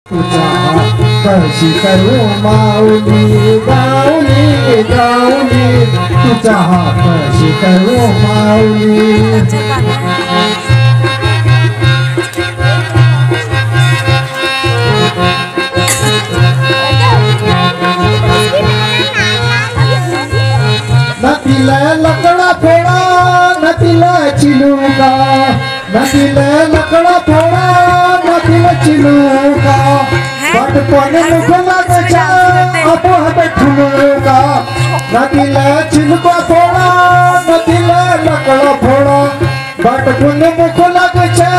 कशी करू माऊली गाऊली गाऊली तुझा हात कशी करू माऊली नदीला लकडा फोडा नदीला चिलूका नदीला लकडा फोडा नदीला चिलूका पटपण मुखला गचा अपो हात ठुलूका नदीला चिलूका फोडा नदीला लकडा फोडा पटपण मुखला गचा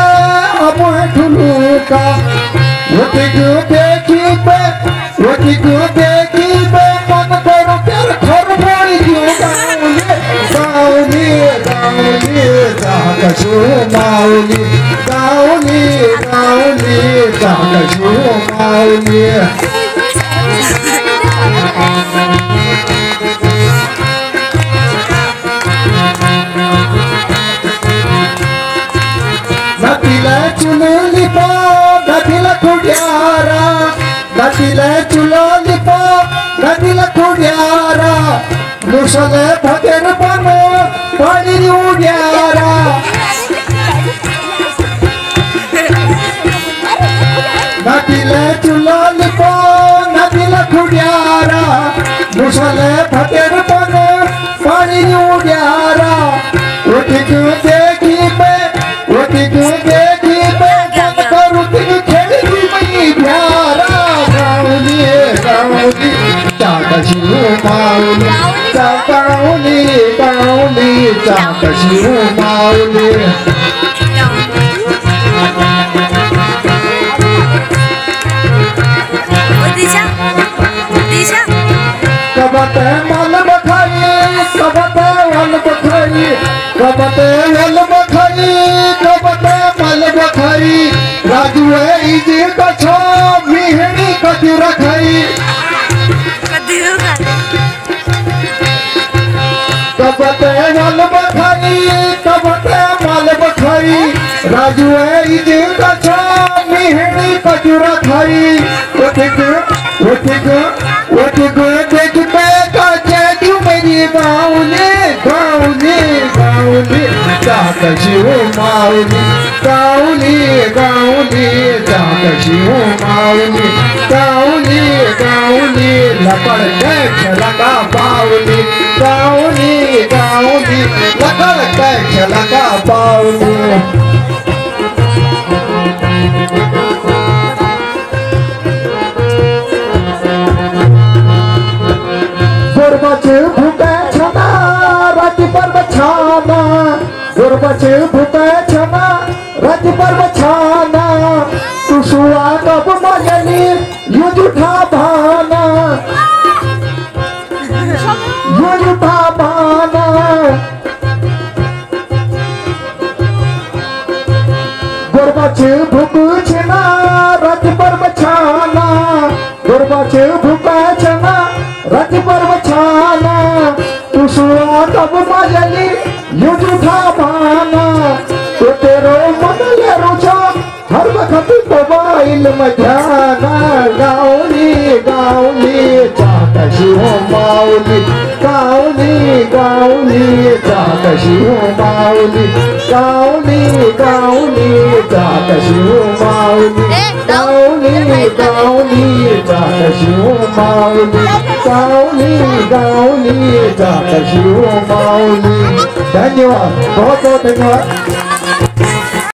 अपो हात ठुलूका वती गो देखी पे वती गो देखी पे मन करो प्यार खर पड़ी गयो गाऊली गाऊली जाकशो माऊली गाऊली गाऊली जाकशो माऊली नदीला चुलोली पा नदीला खुड्यारा नदीला चुलोली पा नदीला खुड्यारा मुसले भतेर पनो पानी उड्यारा नदीला चुलोली पा नदीला खुड्यारा मुसले भतेर पनो पानी उड्यारा उठी क्यों देखी पे उठी क्यों देखी पे जब करूँ तेरी खेली मई प्यारा गाऊली गाऊली जाकशो माऊली गाऊली गाऊली जाकशो माऊली कबते माल बखाई कबते वाल बखाई कबते वाल बखाई कबते माल बखाई राजू है इजी कछो मिहनी कदी रखाई कबते वाल बखाई कबते माल बखाई राजू है इजी कछो मिहनी कदी रखाई ओटिको देख पे काचे क्यों मेरी गाऊली गाऊली गाऊली जाकशो माऊली गाऊली गाऊली जाकशो माऊली गाऊली गाऊली लपड़ के लगा पाऊली गाऊली गाऊली लपड़ के लगा पाऊली गुरबचे भूखे छना राती पर बछाना गुरबचे भूखे छना राती पर बछाना तू सुआ कब मजली यू झूठा भाना यू झूठा भाना गुरबचे भूख छना राती पर बछाना गुरबचे भूखे छना राती पर बछाना तू सुआ कब मजली यू झूठा भाना तो तेरो मन ले रुझा हर वक्त मोबाइल में ध्याना गाऊली गाऊली जाकशो माऊली गाऊली गाऊली जाकशो माऊली गाऊली गाऊली जाकशो माऊली गाऊली गाऊली जाकशो माऊली गाऊली गाऊली जाकशो माऊली धन्यवाद बहुत बहुत धन्यवाद।